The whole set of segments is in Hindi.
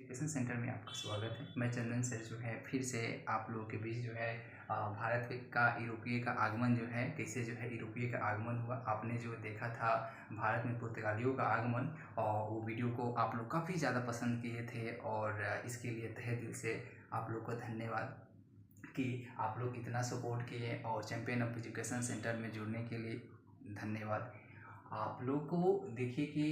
एजुकेशन सेंटर में आपका स्वागत है। मैं चंदन सर जो है फिर से आप लोगों के बीच जो है भारत का यूरोपीय का आगमन जो है कैसे जो है यूरोपीय का आगमन हुआ। आपने जो देखा था भारत में पुर्तगालियों का आगमन, और वो वीडियो को आप लोग काफ़ी ज़्यादा पसंद किए थे, और इसके लिए तहे दिल से आप लोग को धन्यवाद कि आप लोग इतना सपोर्ट किए, और चैंपियन ऑफ एजुकेशन सेंटर में जुड़ने के लिए धन्यवाद। आप लोग को देखिए कि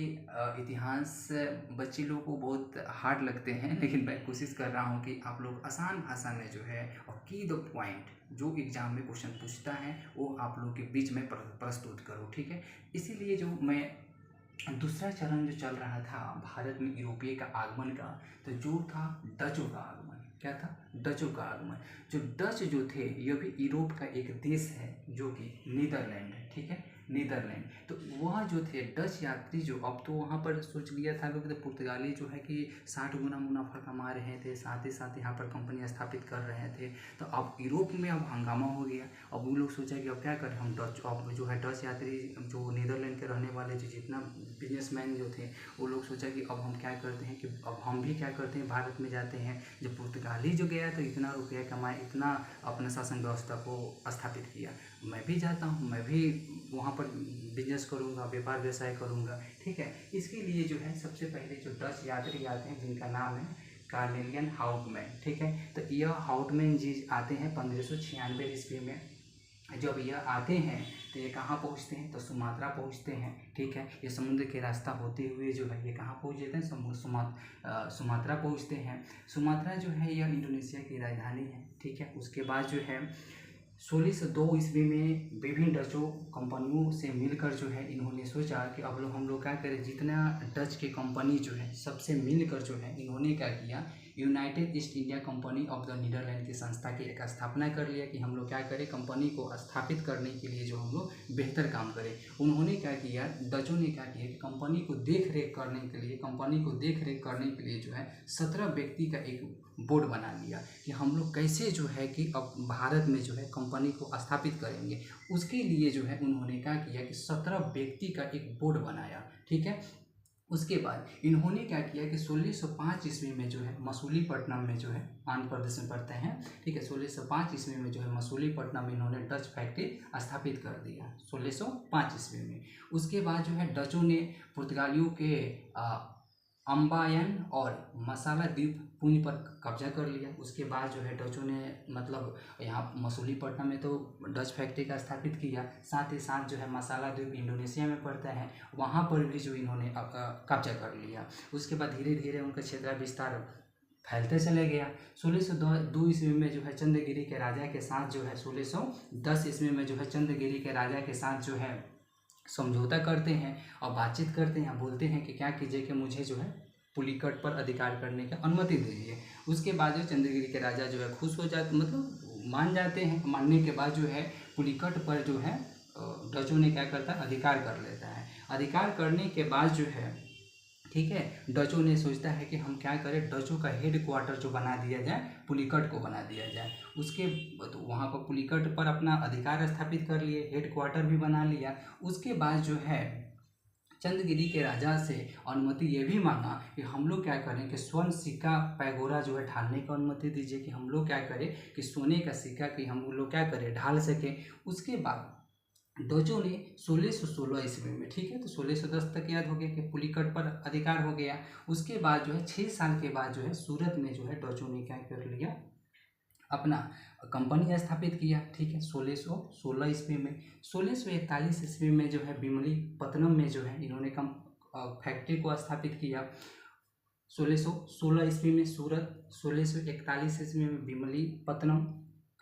इतिहास बच्चे लोग को बहुत हार्ड लगते हैं, लेकिन मैं कोशिश कर रहा हूँ कि आप लोग आसान भाषा में जो है और की द पॉइंट जो एग्ज़ाम में क्वेश्चन पूछता है वो आप लोग के बीच में प्रस्तुत करूँ, ठीक है। इसीलिए जो मैं दूसरा चरण जो चल रहा था भारत में यूरोपीय का आगमन का, तो जो था डचों का आगमन। क्या था? डचों का आगमन। जो डच जो थे ये भी यूरोप का एक देश है जो कि नीदरलैंड है, ठीक है, नीदरलैंड। तो वह जो थे डच यात्री जो अब तो वहाँ पर सोच लिया था लोग, तो पुर्तगाली जो है कि 60 गुना मुनाफा कमा रहे थे, साथ ही साथ यहाँ पर कंपनी स्थापित कर रहे थे। तो अब यूरोप में अब हंगामा हो गया। अब वो लोग सोचा कि अब क्या करें हम डच, अब जो है डच यात्री जो नीदरलैंड के रहने वाले जो जितना बिजनेसमैन जो थे वो लोग सोचा कि अब हम क्या करते हैं कि अब हम भी क्या करते हैं, भारत में जाते हैं। जब पुर्तगाली जो गया तो इतना रुपया कमाए, इतना अपना शासन व्यवस्था को स्थापित किया, मैं भी जाता हूँ, मैं भी वहाँ पर बिजनेस करूँगा, व्यापार व्यवसाय करूँगा, ठीक है। इसके लिए जो है सबसे पहले जो डच यात्री आते हैं जिनका नाम है कार्नेलियन हाउटमैन, ठीक है। तो यह हाउटमैन जी आते हैं 1596 ईस्वी में। जब यह आते हैं तो ये कहाँ पहुँचते हैं? तो सुमात्रा पहुँचते हैं, ठीक है। ये समुद्र के रास्ता होते हुए जो है ये कहाँ पहुँच जाते हैं? सुमात्रा पहुँचते हैं। सुमात्रा जो है यह इंडोनेशिया की राजधानी है, ठीक है। उसके बाद जो है 1602 ईस्वी में विभिन्न डचों कंपनियों से मिलकर जो है इन्होंने सोचा कि अब हम लोग क्या करें, जितना डच की कंपनी जो है सबसे मिलकर जो है इन्होंने क्या किया, United East India Company of the Netherlands की संस्था की एक स्थापना कर लिया कि हम लोग क्या करें, कंपनी को स्थापित करने के लिए जो हम लोग बेहतर काम करें। उन्होंने क्या किया, डचों ने क्या किया कि कंपनी को देख रेख करने के लिए जो है 17 व्यक्ति का एक बोर्ड बना लिया कि हम लोग कैसे जो है कि अब भारत में जो है कंपनी को स्थापित करेंगे। उसके लिए जो है उन्होंने क्या किया कि 17 व्यक्ति का एक बोर्ड बनाया, ठीक है। उसके बाद इन्होंने क्या किया कि 1605 ईस्वी में जो है मसूलीपट्टनम में जो है आंध्र प्रदेश में पड़ते हैं, ठीक है। 1605 ईस्वी में जो है मसूलीपट्टनम में इन्होंने डच फैक्ट्री स्थापित कर दिया 1605 ईस्वी में। उसके बाद जो है डचों ने पुर्तगालियों के अम्बायन और मसाला द्वीप पुंज पर कब्जा कर लिया। उसके बाद जो है डचों ने मतलब यहाँ मसूलीपट्टनम में तो डच फैक्ट्री का स्थापित किया, साथ ही साथ जो है मसाला द्वीप इंडोनेशिया में पड़ता है, वहाँ पर भी जो इन्होंने कब्जा कर लिया। उसके बाद धीरे धीरे उनका क्षेत्र विस्तार फैलते चले गया। 1602 ईस्वी में जो है चंद्रगिरी के राजा के साथ जो है 1610 ईस्वी में जो है चंद्रगिरी के राजा के साथ जो है समझौता करते हैं और बातचीत करते हैं, बोलते हैं कि क्या कीजिए कि मुझे जो है पुलिकट पर अधिकार करने की अनुमति दीजिए। उसके बाद जो चंद्रगिरी के राजा जो है खुश हो जाते, मतलब मान जाते हैं। मानने के बाद जो है पुलिकट पर जो है डचों ने क्या करता है, अधिकार कर लेता है। अधिकार करने के बाद जो है, ठीक है, डचों ने सोचता है कि हम क्या करें, डचों का हेड क्वार्टर जो बना दिया जाए, पुलिकट को बना दिया जाए। उसके तो वहाँ पर पुलिकट पर अपना अधिकार स्थापित कर लिए, हेड क्वार्टर भी बना लिया। उसके बाद जो है चंद्रगिरी के राजा से अनुमति ये भी मांगा कि हम लोग क्या करें कि स्वर्ण सिक्का पैगोरा जो है ढालने की अनुमति दीजिए, कि हम लोग क्या करें कि सोने का सिक्का कि हम लोग क्या करें ढाल सकें। उसके बाद डचों ने 1616 ईस्वी में, ठीक है, तो 1610 तक याद हो गया कि पुलिकट पर अधिकार हो गया। उसके बाद जो है 6 साल के बाद जो है सूरत में जो है डचों ने क्या कर लिया, अपना कंपनी स्थापित किया, ठीक है, 1616 ईस्वी में। 1641 ईस्वी में जो है बिमली पत्तनम में जो है इन्होंने फैक्ट्री को स्थापित किया। 1616 ईस्वी में सूरत, 1641 ईस्वी में बिमली पत्तनम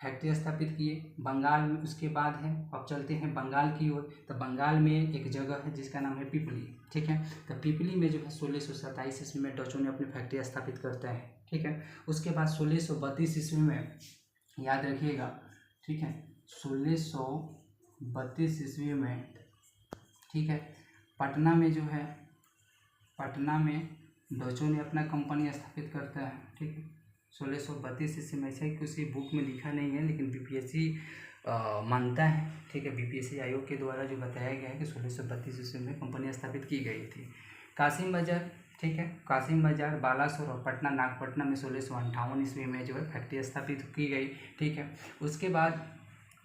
फैक्ट्री स्थापित किए बंगाल में। उसके बाद है, अब चलते हैं बंगाल की ओर। तो बंगाल में एक जगह है जिसका नाम है पिपली, ठीक है। तो पिपली में जो है 1627 ईस्वी में डचों ने अपनी फैक्ट्री स्थापित करते हैं, ठीक है। उसके बाद 1632 ईस्वी में, याद रखिएगा, ठीक है, 1632 ईस्वी में, ठीक है, पटना में जो है, पटना में डचों ने अपना कंपनी स्थापित करता है, ठीक है। 1632 ईस्वी में, ऐसा किसी बुक में लिखा नहीं है लेकिन बीपीएससी मानता है, ठीक है। बीपीएससी आयोग के द्वारा जो बताया गया है कि 1632 ईस्वी में कंपनी स्थापित की गई थी। कासिम बाजार ठीक है। कासिम बाजार, बालासोर और पटना नागपट्टनम में 1658 ईस्वी में जो है फैक्ट्री स्थापित की गई। ठीक है। उसके बाद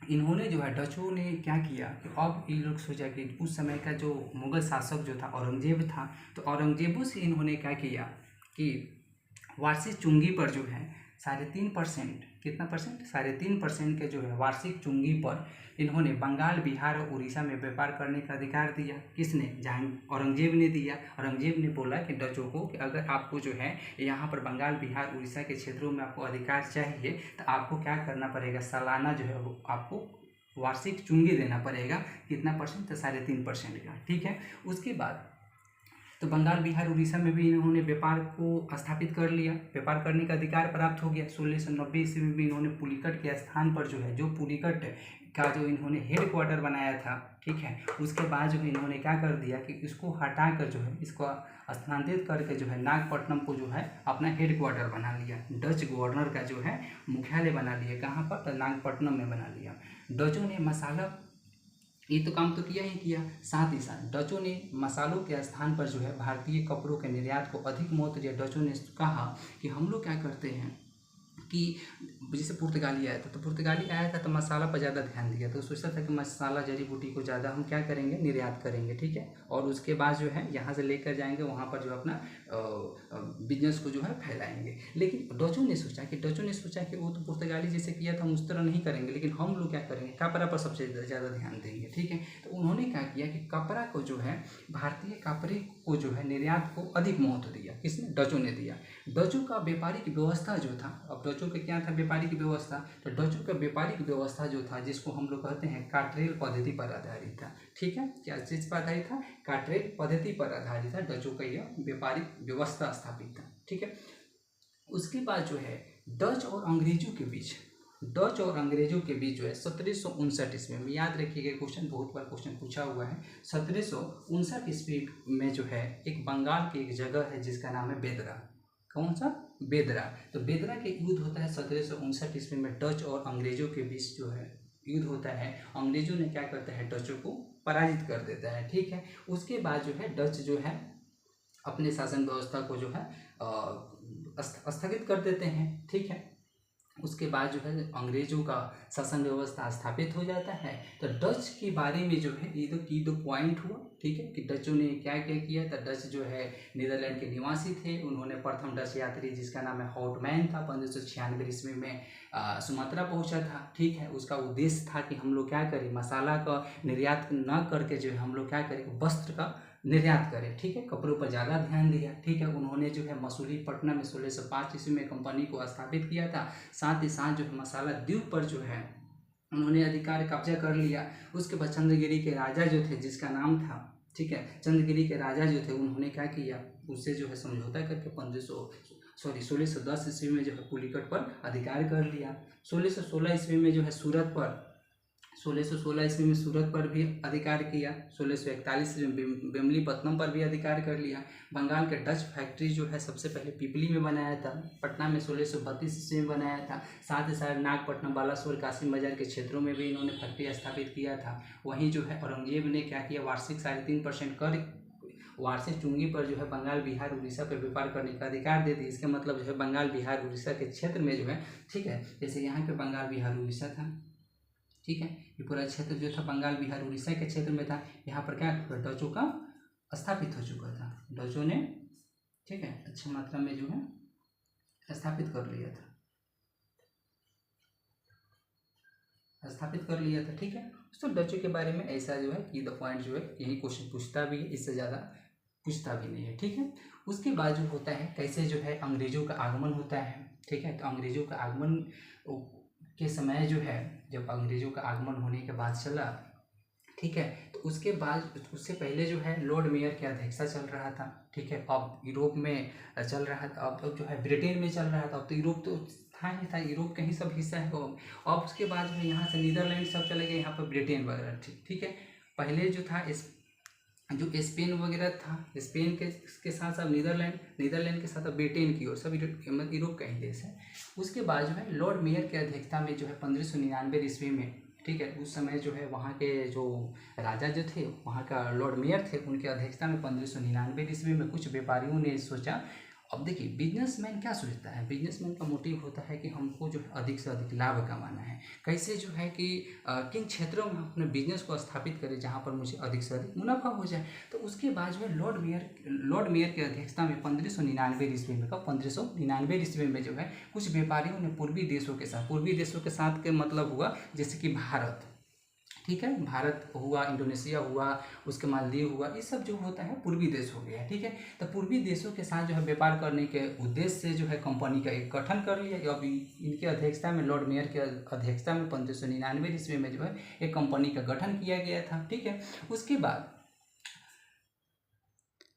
इन्होंने जो है डचों ने क्या किया कि अब ये लोग सोचा कि उस समय का जो मुगल शासक जो था औरंगजेब था, तो औरंगजेबों से इन्होंने क्या किया कि वार्षिक चुंगी पर जो है 3.5%, कितना परसेंट, 3.5% के जो है वार्षिक चुंगी पर इन्होंने बंगाल, बिहार और उड़ीसा में व्यापार करने का अधिकार दिया। किसने? औरंगजेब ने दिया। औरंगजेब ने बोला कि डचों को कि अगर आपको जो है यहाँ पर बंगाल, बिहार, उड़ीसा के क्षेत्रों में आपको अधिकार चाहिए तो आपको क्या करना पड़ेगा, सालाना जो है वो आपको वार्षिक चुंगी देना पड़ेगा। कितना परसेंट? तो 3.5% का। ठीक है। उसके बाद तो बंगाल, बिहार, उड़ीसा में भी इन्होंने व्यापार को स्थापित कर लिया, व्यापार करने का अधिकार प्राप्त हो गया। 1690 ईस्वी में भी इन्होंने पुलिकट के स्थान पर जो है, जो पुलिकट का जो इन्होंने हेड क्वार्टर बनाया था, ठीक है, उसके बाद जो है इन्होंने क्या कर दिया कि इसको हटा कर जो है इसको स्थानांतरित करके जो है नागपट्टनम को जो है अपना हेड क्वार्टर बना लिया। डच गवर्नर का जो है मुख्यालय बना लिया। कहाँ पर? तो नागपट्टनम में बना लिया। डचों ने मसाला, ये तो काम तो किया ही किया, साथ ही साथ डचों ने मसालों के स्थान पर जो है भारतीय कपड़ों के निर्यात को अधिक महत्व दिया। डचों ने कहा कि हम लोग क्या करते हैं कि जैसे पुर्तगाली आया था, तो पुर्तगाली आया था तो मसाला पर ज़्यादा ध्यान दिया, तो सोचा था कि मसाला, जड़ी बूटी को ज़्यादा हम क्या करेंगे, निर्यात करेंगे। ठीक है। और उसके बाद जो है यहाँ से लेकर जाएंगे वहाँ पर जो अपना बिजनेस को जो है फैलाएंगे। लेकिन डचों ने सोचा कि वो तो पुर्तगाली जैसे किया था हम उस तरह नहीं करेंगे, लेकिन हम लोग क्या करेंगे, कपड़ा पर सबसे ज़्यादा ध्यान देंगे। ठीक है। तो उन्होंने क्या किया कि कपड़ा को जो है, भारतीय कपड़े को जो है निर्यात को अधिक महत्व दिया। किसने? डचों ने दिया। डचों का व्यापारिक व्यवस्था जो था, अब डचों का क्या था व्यापारिक व्यवस्था, तो डचों का व्यापारिक व्यवस्था जो था जिसको हम लोग कहते हैं काट्रेल पद्धति पर आधारित था। ठीक है। क्या चीज पर आधारित था? काट्रेल पद्धति पर आधारित था। डचों का यह व्यापारिक व्यवस्था स्थापित था। ठीक है। उसके बाद जो है डच और अंग्रेजों के बीच जो है 1759 ईस्वी में, याद रखिएगा क्वेश्चन, बहुत बार क्वेश्चन पूछा हुआ है। 1759 ईस्वी में जो है एक बंगाल की एक जगह है जिसका नाम है बेदरा। कौन सा? बेदरा। तो बेदरा के युद्ध होता है 1759 ईस्वी में, डच और अंग्रेजों के बीच जो है युद्ध होता है। अंग्रेजों ने क्या करता है, डचों को पराजित कर देता है। ठीक है। उसके बाद जो है डच जो है अपने शासन व्यवस्था को जो है स्थगित कर देते हैं। ठीक है। उसके बाद जो है अंग्रेजों का शासन व्यवस्था स्थापित हो जाता है। तो डच के बारे में जो है ये दो पॉइंट हुआ। ठीक है, कि डचों ने क्या क्या किया था। डच जो है नीदरलैंड के निवासी थे। उन्होंने प्रथम डच यात्री जिसका नाम है हॉटमैन था 1596 ईस्वी में सुमात्रा पहुंचा था। ठीक है। उसका उद्देश्य था कि हम लोग क्या करें, मसाला का निर्यात न करके जो है हम लोग क्या करें, वस्त्र का निर्यात करें। ठीक है। कपड़ों पर ज़्यादा ध्यान दिया। ठीक है। उन्होंने जो है मसूलीपट्टनम में 1605 ईस्वी में कंपनी को स्थापित किया था। साथ ही साथ जो है मसाला द्वीप पर जो है उन्होंने अधिकार कब्जा कर लिया। उसके बाद चंद्रगिरी के राजा जो थे जिसका नाम था, ठीक है, चंद्रगिरी के राजा जो थे उन्होंने क्या किया, उससे जो है समझौता करके 1610 ईस्वी में जो है पुलिकट पर अधिकार कर लिया। 1616 ईस्वी में जो है सूरत पर भी अधिकार किया। 1641 में बेमलीपट्टनम पर भी अधिकार कर लिया। बंगाल के डच फैक्ट्री जो है सबसे पहले पिपली में बनाया था। पटना में 1632 ईस्वी में बनाया था। साथ ही साथ नागपट्टनम, बालासोर, कासिम बाजार के क्षेत्रों में भी इन्होंने फैक्ट्री स्थापित किया था। वहीं जो है औरंगजेब ने क्या किया, वार्षिक 3.5% कर वार्षिक चुंगी पर जो है बंगाल, बिहार, उड़ीसा पर व्यापार करने का अधिकार दे दी। इसका मतलब जो है बंगाल, बिहार, उड़ीसा के क्षेत्र में जो है, ठीक है, जैसे यहाँ पे बंगाल, बिहार, उड़ीसा था, ठीक है, ये पूरा क्षेत्र जो था बंगाल, बिहार, उड़ीसा के क्षेत्र में था। यहाँ पर क्या डचों का स्थापित हो चुका था। डचों ने, ठीक है, अच्छी मात्रा में जो है स्थापित कर लिया था। ठीक है। तो डचों के बारे में ऐसा जो है की द पॉइंट जो है यही क्वेश्चन पूछता भी है, इससे ज़्यादा पूछता भी नहीं है। ठीक है। उसके बाद जो होता है कैसे जो है अंग्रेजों का आगमन होता है। ठीक है। तो अंग्रेजों का आगमन के समय जो है, जब अंग्रेजों का आगमन होने के बाद चला, ठीक है, तो उसके बाद उससे पहले जो है लॉर्ड मेयर की अध्यक्षता चल रहा था। ठीक है। अब यूरोप में चल रहा था, अब जो है ब्रिटेन में चल रहा था। अब तो यूरोप तो था ही था, यूरोप का ही सब हिस्सा है। अब उसके बाद जो है यहाँ से नीदरलैंड सब चले गए, यहाँ पर ब्रिटेन वगैरह। ठीक है। पहले जो था जो स्पेन वगैरह था, स्पेन के साथ साथ नीदरलैंड के साथ अब ब्रिटेन की ओर, सब यूरोप का ही देश है। उसके बाद जो है लॉर्ड मेयर की अध्यक्षता में जो है 1599 ईस्वी में ठीक है। उस समय जो है वहाँ के जो राजा जो थे, वहाँ का लॉर्ड मेयर थे, उनके अध्यक्षता में 1599 ईस्वी में कुछ व्यापारियों ने सोचा। अब देखिए बिजनेसमैन क्या सोचता है, बिजनेसमैन का मोटिव होता है कि हमको जो है अधिक से अधिक लाभ कमाना है, कैसे जो है कि किन क्षेत्रों में अपने बिजनेस को स्थापित करें जहाँ पर मुझे अधिक से अधिक मुनाफा हो जाए। तो उसके बाद जो है लॉर्ड मेयर की अध्यक्षता में 1599 ईस्वी में, कब 1599 ईस्वी में जो है कुछ व्यापारियों ने पूर्वी देशों के साथ के मतलब हुआ जैसे कि भारत, ठीक है, भारत हुआ, इंडोनेशिया हुआ, उसके मालदीव हुआ, ये सब जो होता है पूर्वी देश हो गया, ठीक है। तो पूर्वी देशों के साथ जो है व्यापार करने के उद्देश्य से जो है कंपनी का एक गठन कर लिया। अब इनके अध्यक्षता में, लॉर्ड मेयर के अध्यक्षता में 1599 ईस्वी में जो है एक कंपनी का गठन किया गया था, ठीक है। उसके बाद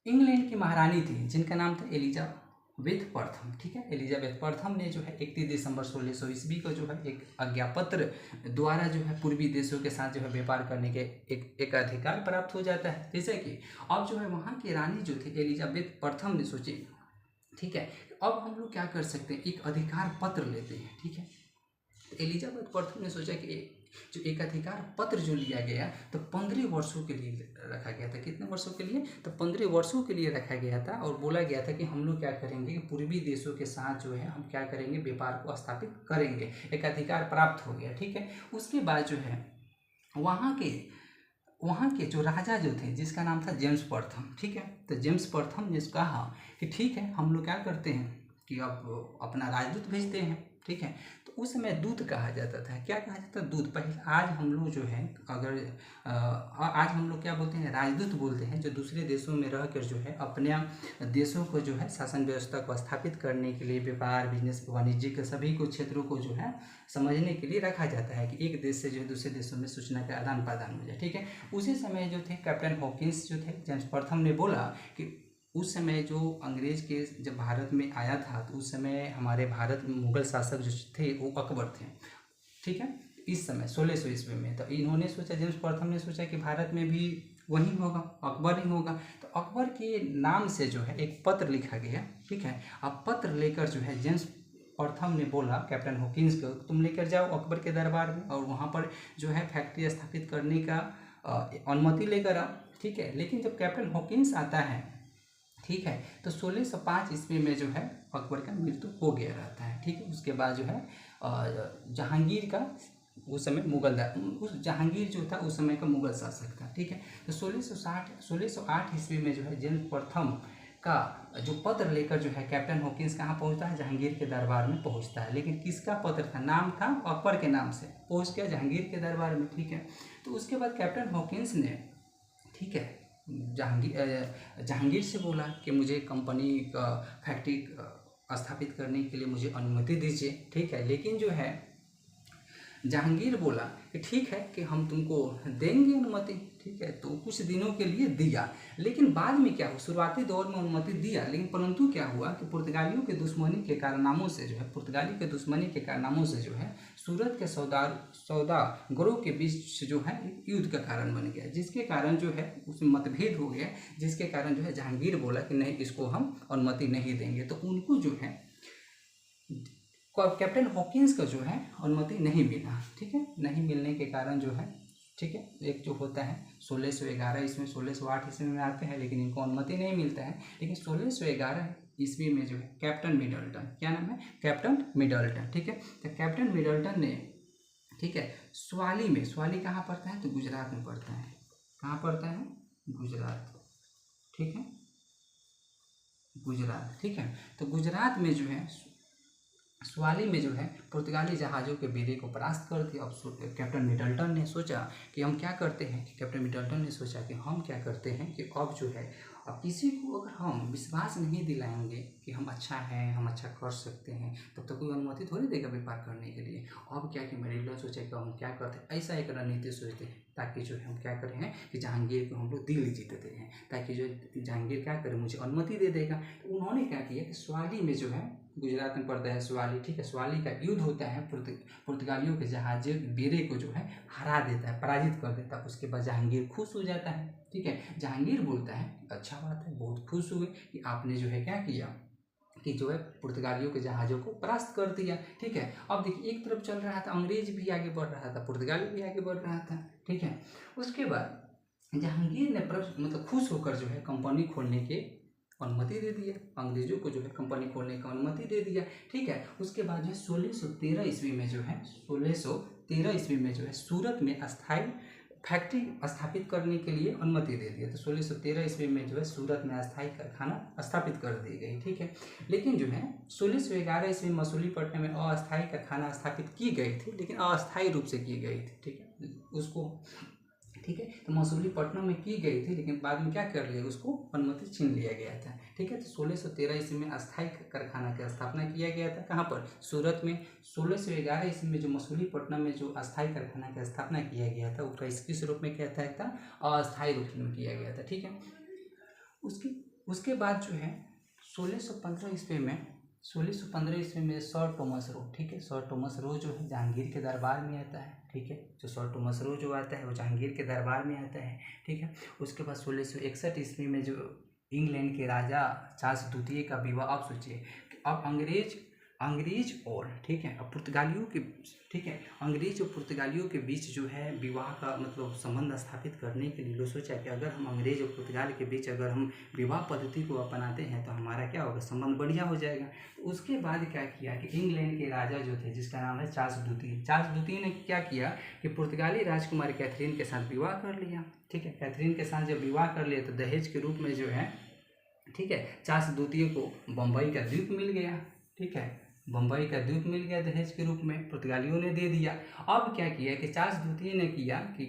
इंग्लैंड की महारानी थी जिनका नाम था एलिजाबेथ प्रथम, ठीक है। एलिजाबेथ प्रथम ने जो है 31 दिसंबर 1600 ईस्वी को जो है एक आज्ञापत्र द्वारा जो है पूर्वी देशों के साथ जो है व्यापार करने के एक अधिकार प्राप्त हो जाता है। जैसे कि अब जो है वहाँ की रानी जो थी एलिजाबेथ प्रथम ने सोची, ठीक है, अब हम लोग क्या कर सकते हैं, एक अधिकार पत्र लेते हैं, ठीक है। एलिजाबेथ प्रथम ने सोचा कि जो एक अधिकार पत्र जो लिया गया तो 15 वर्षों के लिए रखा गया था। कितने वर्षों के लिए, तो 15 वर्षों के लिए रखा गया था। और बोला गया था कि हम लोग क्या करेंगे कि पूर्वी देशों के साथ जो है हम क्या करेंगे, व्यापार को स्थापित करेंगे। एक अधिकार प्राप्त हो गया, ठीक है। उसके बाद जो है वहाँ के जो राजा जो थे जिसका नाम था जेम्स प्रथम, ठीक है। तो जेम्स प्रथम ने कहा कि ठीक है हम लोग क्या करते हैं कि अब अपना राजदूत भेजते हैं, ठीक है। तो उस समय दूत कहा जाता था, क्या कहा जाता था, दूत। पहले आज हम लोग जो है अगर आज हम लोग क्या बोलते हैं, राजदूत बोलते हैं, जो दूसरे देशों में रहकर जो है अपने देशों को जो है शासन व्यवस्था को स्थापित करने के लिए, व्यापार बिजनेस वाणिज्य के सभी को क्षेत्रों को जो है समझने के लिए रखा जाता है कि एक देश से जो है दूसरे देशों में सूचना का आदान प्रदान हो जाए, ठीक है। उसी समय जो थे कैप्टन हॉकिंस जो थे, जेम्स प्रथम ने बोला कि उस समय जो अंग्रेज के जब भारत में आया था तो उस समय हमारे भारत में मुगल शासक जो थे वो अकबर थे, ठीक है। इस समय 1600 ईस्वी में तो इन्होंने सोचा, जेम्स प्रथम ने सोचा कि भारत में भी वही होगा, अकबर ही होगा। तो अकबर के नाम से जो है एक पत्र लिखा गया, ठीक है। अब पत्र लेकर जो है जेम्स प्रथम ने बोला कैप्टन हॉकिंस को, तुम लेकर जाओ अकबर के दरबार में और वहाँ पर जो है फैक्ट्री स्थापित करने का अनुमति लेकर आओ, ठीक है। लेकिन जब कैप्टन हॉकिंस आता है, ठीक है, तो 1605 ईस्वी में जो है अकबर का मृत्यु हो गया रहता है, ठीक है। उसके बाद जो है जहांगीर का, उस समय उस जहांगीर जो था उस समय का मुगल शासक था, ठीक है। तो 1608 ईस्वी में जो है जेम्स प्रथम का जो पत्र लेकर जो है कैप्टन हॉकिंस कहाँ पहुंचता है, जहांगीर के दरबार में पहुंचता है। लेकिन किसका पत्र था, नाम था अकबर के नाम से, पहुंच गया जहांगीर के दरबार में, ठीक है। तो उसके बाद कैप्टन हॉकिंस ने, ठीक है, जहांगीर से बोला कि मुझे कंपनी का फैक्ट्री स्थापित करने के लिए मुझे अनुमति दीजिए, ठीक है। लेकिन जो है जहांगीर बोला कि ठीक है कि हम तुमको देंगे अनुमति, ठीक है। तो कुछ दिनों के लिए दिया, लेकिन बाद में क्या हुआ, शुरुआती दौर में अनुमति दिया, लेकिन परंतु क्या हुआ कि पुर्तगालियों के दुश्मनी के कारनामों से जो है सूरत के सौदागरों के बीच जो है युद्ध का कारण बन गया, जिसके कारण जो है उसमें मतभेद हो गया, जिसके कारण जो है जहांगीर बोला कि नहीं, इसको हम अनुमति नहीं देंगे। तो उनको जो है कैप्टन हॉकिंस का जो है अनुमति नहीं मिला, ठीक है। नहीं मिलने के कारण जो है, ठीक है, एक जो होता है 1611 इसमें 1608 ईस्वी में आते हैं, लेकिन इनको अनुमति नहीं मिलता है। लेकिन 1611 ईस्वी में जो है कैप्टन मिडल्टन, क्या नाम है, कैप्टन मिडल्टन, ठीक है। तो कैप्टन मिडल्टन ने, ठीक है, स्वाली कहाँ पड़ता है, तो गुजरात में पड़ता है। कहाँ पड़ता है, गुजरात, ठीक है, गुजरात, ठीक है। तो गुजरात में जो है स्वाली में जो है पुर्तगाली जहाज़ों के बेड़े को परास्त कर दिया। अब कैप्टन मिडल्टन ने सोचा कि हम क्या करते हैं, कि हम क्या करते हैं कि अब जो है अब किसी को अगर हम विश्वास नहीं दिलाएंगे कि हम अच्छा हैं, हम अच्छा कर सकते हैं, तब तक कोई अनुमति थोड़ी देगा व्यापार करने के लिए। अब क्या कि मिडल्टन सोचा कि हम क्या करते हैं, ऐसा एक रणनीति सोचते हैं ताकि जो है हम क्या करें हैं कि जहांगीर को हम लोग दिल जीतते हैं, ताकि जो जहांगीर क्या करे, मुझे अनुमति दे देगा। तो उन्होंने क्या किया कि स्वाली में जो है, गुजरात में पड़ता है स्वाली, ठीक है, स्वाली का युद्ध होता है, पुर्तगालियों के जहाज बेड़े को जो है हरा देता है, पराजित कर देता है। उसके बाद जहांगीर खुश हो जाता है, ठीक है। जहांगीर बोलता है अच्छा बात है, बहुत खुश हुए कि आपने जो है क्या किया कि जो है पुर्तगालियों के जहाज़ों को परास्त कर दिया। ठीक है, अब देखिए एक तरफ चल रहा था, अंग्रेज भी आगे बढ़ रहा था, पुर्तगाली भी आगे बढ़ रहा था। ठीक है, उसके बाद जहांगीर ने मतलब खुश होकर जो है कंपनी खोलने के अनुमति दे दिया, अंग्रेजों को जो है कंपनी खोलने का अनुमति दे दिया। ठीक है, उसके बाद जो है 1613 ईस्वी में जो है 1613 ईस्वी में जो है सूरत में अस्थायी फैक्ट्री स्थापित करने के लिए अनुमति दे दिया। तो 1613 ईस्वी में जो है सूरत में अस्थायी कारखाना स्थापित कर दी गई। ठीक है, लेकिन जो है 1611 ईस्वी में मसूलीपट्टनम में अस्थायी कारखाना स्थापित की गई थी, लेकिन अस्थायी रूप से की गई थी। ठीक है, उसको ठीक है, तो मसूलीपट्टनम में की गई थी, लेकिन बाद में क्या कर लिया, उसको अनुमति छीन लिया गया था। ठीक है, तो 1613 ईस्वी में अस्थायी कारखाना की स्थापना किया गया था। कहाँ पर? सूरत में। 1611 ईस्वी में जो मसूलीपट्टनम में जो अस्थायी कारखाना की स्थापना किया गया था, वो किस रूप में कहता था? अस्थायी रूप में किया गया था। ठीक है, उसके बाद जो है 1615 ईस्वी में सर टॉमस रो, ठीक है, सर टॉमस रो जो है जहांगीर के दरबार में आता है। ठीक है, जो सर टॉमस रो जो आता है वो जहांगीर के दरबार में आता है। ठीक है, उसके बाद 1661 ईस्वी में जो इंग्लैंड के राजा चार्ल्स द्वितीय का विवाह, आप सोचिए अब अंग्रेज और ठीक है अब पुर्तगालियों के, ठीक है, अंग्रेज और पुर्तगालियों के बीच जो है विवाह का मतलब संबंध स्थापित करने के लिए लोग सोचा कि अगर हम अंग्रेज और पुर्तगाल के बीच अगर हम विवाह पद्धति को अपनाते हैं तो हमारा क्या होगा, संबंध बढ़िया हो जाएगा। तो उसके बाद क्या किया कि इंग्लैंड के राजा जो थे जिसका नाम है चार्ल्स द्वितीय ने क्या किया कि पुर्तगाली राजकुमारी कैथरीन के साथ विवाह कर लिया। ठीक है, कैथरीन के साथ जब विवाह कर लिया तो दहेज के रूप में जो है, ठीक है, चार्ल्स द्वितीय को बम्बई का द्वीप मिल गया। ठीक है, बम्बई का द्वीप मिल गया दहेज के रूप में, पुर्तगालियों ने दे दिया। अब क्या किया कि चार्ल्स द्वितीय ने किया कि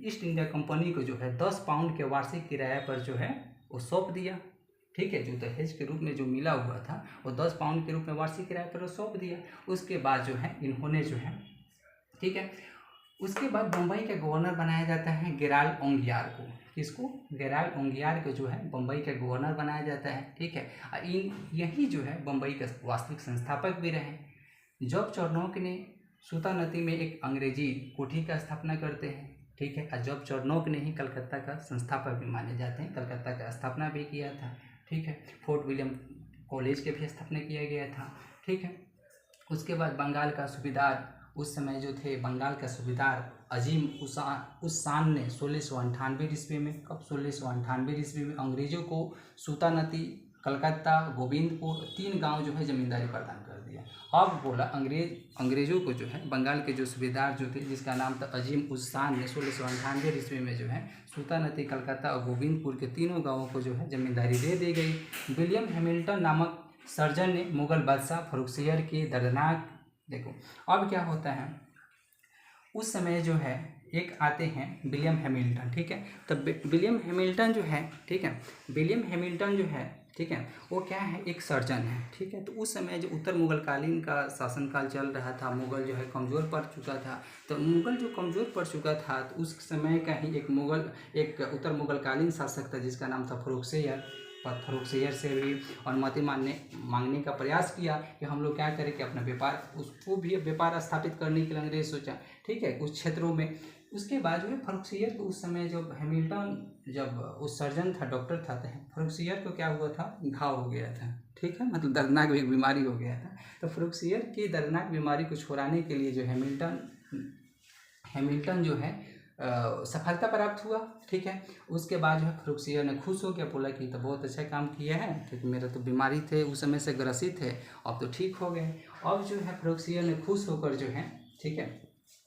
ईस्ट इंडिया कंपनी को जो है 10 पाउंड के वार्षिक किराए पर जो है वो सौंप दिया। ठीक है, जो दहेज के रूप में जो मिला हुआ था वो 10 पाउंड के रूप में वार्षिक किराए पर सौंप दिया। उसके बाद जो है इन्होंने जो है, ठीक है, उसके बाद बम्बई का गवर्नर बनाया जाता है गेराल ओंगियार को। किसको? गेराल ओंगियार को जो है बम्बई का गवर्नर बनाया जाता है। ठीक है, यही जो है बम्बई का वास्तविक संस्थापक भी रहे। जॉब चार्नोक ने सूता नदी में एक अंग्रेजी कोठी का स्थापना करते हैं। ठीक है, जॉब चार्नोक ने ही कलकत्ता का संस्थापक भी माने जाते हैं, कलकत्ता का स्थापना भी किया था। ठीक है, फोर्ट विलियम कॉलेज के भी स्थापना किया गया था। ठीक है, उसके बाद बंगाल का सूबेदार उस समय जो थे, बंगाल का सूबेदार अजीम उस शान ने 1698 ईस्वी में, कब? 1698 ईस्वी में अंग्रेजों को सूतानदी, कलकत्ता, गोविंदपुर 3 गांव जो है जमींदारी प्रदान कर दिया। अब बोला अंग्रेजों को जो है बंगाल के जो सूबेदार जो थे जिसका नाम था अजीम उस शान ने 1698 ईस्वी में जो है सूतानदी, कलकत्ता और गोविंदपुर के 3 गाँवों को जो है जमींदारी दे दी गई। विलियम हैमिल्टन नामक सर्जन ने मुगल बादशाह फर्रुखसियर के दर्दनाक, देखो अब क्या होता है, उस समय जो है एक आते हैं विलियम हैमिल्टन। ठीक है, तो विलियम हैमिल्टन जो है, ठीक है, विलियम हैमिल्टन जो है, ठीक है, वो क्या है, एक सर्जन है। ठीक है, तो उस समय जो उत्तर मुगलकालीन का शासनकाल चल रहा था, मुगल जो है कमज़ोर पड़ चुका था। तो मुगल जो कमज़ोर पड़ चुका था तो उस समय का ही एक उत्तर मुगलकालीन शासक था जिसका नाम था फर्रुखसियर से भी अनुमति मांगने का प्रयास किया कि हम लोग क्या करें कि अपना व्यापार, उसको भी व्यापार स्थापित करने के लिए अंग्रेज सोचा। ठीक है, कुछ क्षेत्रों में। उसके बाद जो है फर्रुखसियर को उस समय जब हैमिल्टन जब उस सर्जन था, डॉक्टर था, तो फर्रुखसियर को क्या हुआ था, घाव हो गया था। ठीक है, मतलब दर्दनाक एक बीमारी हो गया था। तो फर्रुखसियर की दर्दनाक बीमारी को छुड़ाने के लिए जो हैमिल्टन जो है सफलता प्राप्त हुआ। ठीक है, उसके बाद जो है फर्रुखसियर ने खुश हो गया, बोला कि तो बहुत अच्छा काम किया है, क्योंकि मेरा तो बीमारी थे उस समय से ग्रसित है, अब तो ठीक हो गए। अब जो है फर्रुखसियर ने खुश होकर जो है, ठीक है,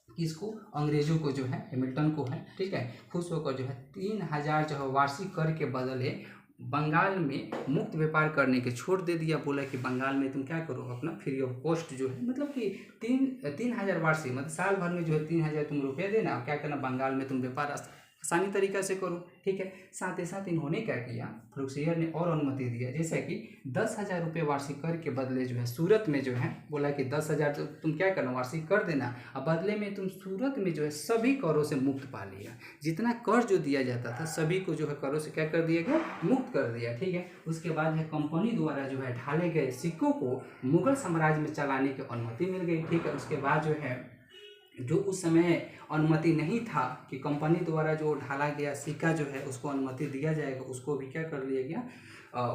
किसको? अंग्रेजों को जो है, हैमिल्टन को है, ठीक है, खुश होकर जो है 3000 जो है वार्षिक कर के बदले बंगाल में मुक्त व्यापार करने के छोड़ दे दिया। बोला कि बंगाल में तुम क्या करो, अपना फ्री ऑफ कॉस्ट जो है, मतलब कि 3000 वार्षिक, मतलब साल भर में जो है 3000 तुम रुपये देना, और क्या करना, बंगाल में तुम व्यापार आसानी तरीका से करो। ठीक है, साथ ही साथ इन्होंने क्या किया, फर्रुखसियर ने और अनुमति दिया, जैसे कि 10,000 रुपये वार्षिक कर के बदले जो है सूरत में जो है, बोला कि 10,000 तुम क्या करना, वार्षिक कर देना, और बदले में तुम सूरत में जो है सभी करों से मुक्त पा लिया। जितना कर जो दिया जाता था सभी को जो है करों से क्या कर दिया गया, मुक्त कर दिया। ठीक है, उसके बाद है कंपनी द्वारा जो है ढाले गए सिक्कों को मुगल साम्राज्य में चलाने की अनुमति मिल गई। ठीक है, उसके बाद जो है जो उस समय अनुमति नहीं था कि कंपनी द्वारा जो ढाला गया सिक्का जो है उसको अनुमति दिया जाएगा, उसको भी क्या कर लिया गया,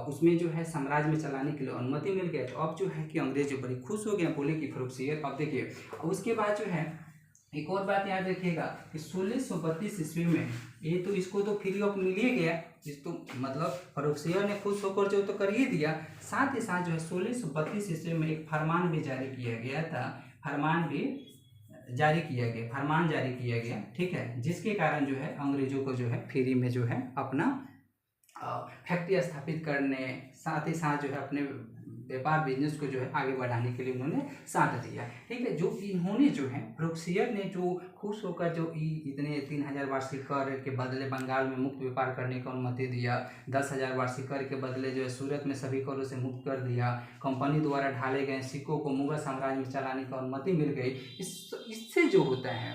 उसमें जो है साम्राज्य में चलाने के लिए अनुमति मिल गया। तो अब जो है कि अंग्रेज जो बड़ी खुश हो गए, बोले कि फ़र्रुखसियर। अब देखिए उसके बाद जो है एक और बात याद रखिएगा कि 1632 ईस्वी में ये तो इसको तो फ्री ऑफ मिल ही गया, जिस तो मतलब फ़र्रुखसियर ने खुश होकर जो तो कर ही दिया। साथ ही साथ जो है 1632 ईस्वी में एक फरमान भी जारी किया गया था, फरमान जारी किया गया, ठीक है, जिसके कारण जो है अंग्रेजों को जो है फ्री में जो है अपना फैक्ट्री स्थापित करने, साथ ही साथ जो है अपने व्यापार बिजनेस को जो है आगे बढ़ाने के लिए उन्होंने साथ दिया, ठीक है। जो इन्होंने जो है फ़र्रुखसियर ने जो खुश होकर जो इतने 3000 वार्षिक कर के बदले बंगाल में मुक्त व्यापार करने की अनुमति दिया, 10,000 वार्षिक कर के बदले जो है सूरत में सभी करों से मुक्त कर दिया, कंपनी द्वारा ढाले गए सिक्कों को मुगल साम्राज्य में चलाने की अनुमति मिल गई। इससे जो होता है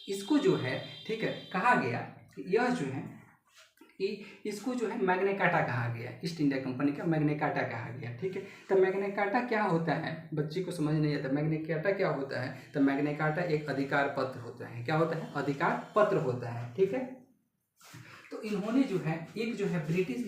इसको जो है, ठीक है, कहा गया कि यह जो है इसको जो है मैग्ना कार्टा कहा गया, ईस्ट इंडिया कंपनी का मैग्ना कार्टा कहा गया, ठीक है। तो मैग्ना कार्टा क्या होता है, बच्चे को समझ नहीं आता मैग्ना कार्टा क्या होता है। तो मैग्ना कार्टा एक अधिकार पत्र होता है, क्या होता है, अधिकार पत्र होता है, ठीक है। तो इन्होंने जो है एक जो है ब्रिटिश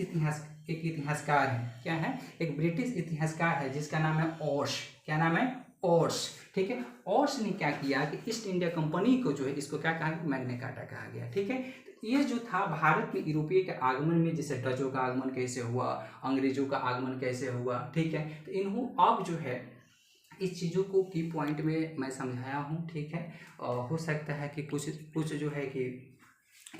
एक इतिहासकार है, क्या है, एक ब्रिटिश इतिहासकार है जिसका नाम है ऑर्श, क्या नाम है, ऑर्श, ठीक है। ऑर्श ने क्या किया कि ईस्ट इंडिया कंपनी को जो है इसको क्या कहा, मैग्ना कार्टा कहा गया, ठीक है। ये जो था भारत में यूरोपीय के आगमन में, जैसे डचों का आगमन कैसे हुआ, अंग्रेजों का आगमन कैसे हुआ, ठीक है। तो इन्हों अब जो है इस चीज़ों को की पॉइंट में मैं समझाया हूँ, ठीक है। हो सकता है कि कुछ जो है कि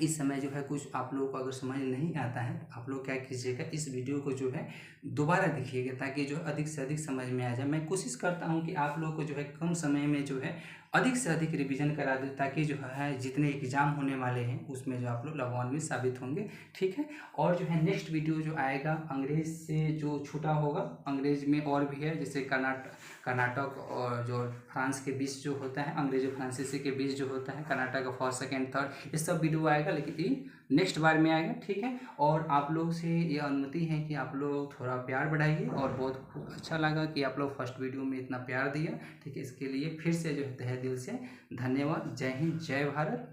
इस समय जो है कुछ आप लोगों को अगर समझ नहीं आता है, आप लोग क्या कीजिएगा, इस वीडियो को जो है दोबारा देखिएगा ताकि जो अधिक से अधिक समझ में आ जाए। मैं कोशिश करता हूं कि आप लोगों को जो है कम समय में जो है अधिक से अधिक रिवीजन करा दूं, ताकि जो है जितने एग्जाम होने वाले हैं उसमें जो आप लोग लाभान्वित साबित होंगे, ठीक है। और जो है नेक्स्ट वीडियो जो आएगा अंग्रेज से जो छूटा होगा, अंग्रेज में और भी है, जैसे कर्नाटक और जो फ्रांस के बीच जो होता है, अंग्रेजो फ्रांसीसी के बीच जो होता है, कर्नाटक का फर्स्ट सेकंड थर्ड, ये सब वीडियो आएगा, लेकिन ये नेक्स्ट बार में आएगा, ठीक है। और आप लोग से ये अनुमति है कि आप लोग थोड़ा प्यार बढ़ाइए, और बहुत अच्छा लगा कि आप लोग फर्स्ट वीडियो में इतना प्यार दिया, ठीक है। इसके लिए फिर से जो है तहे दिल से धन्यवाद। जय हिंद, जय भारत।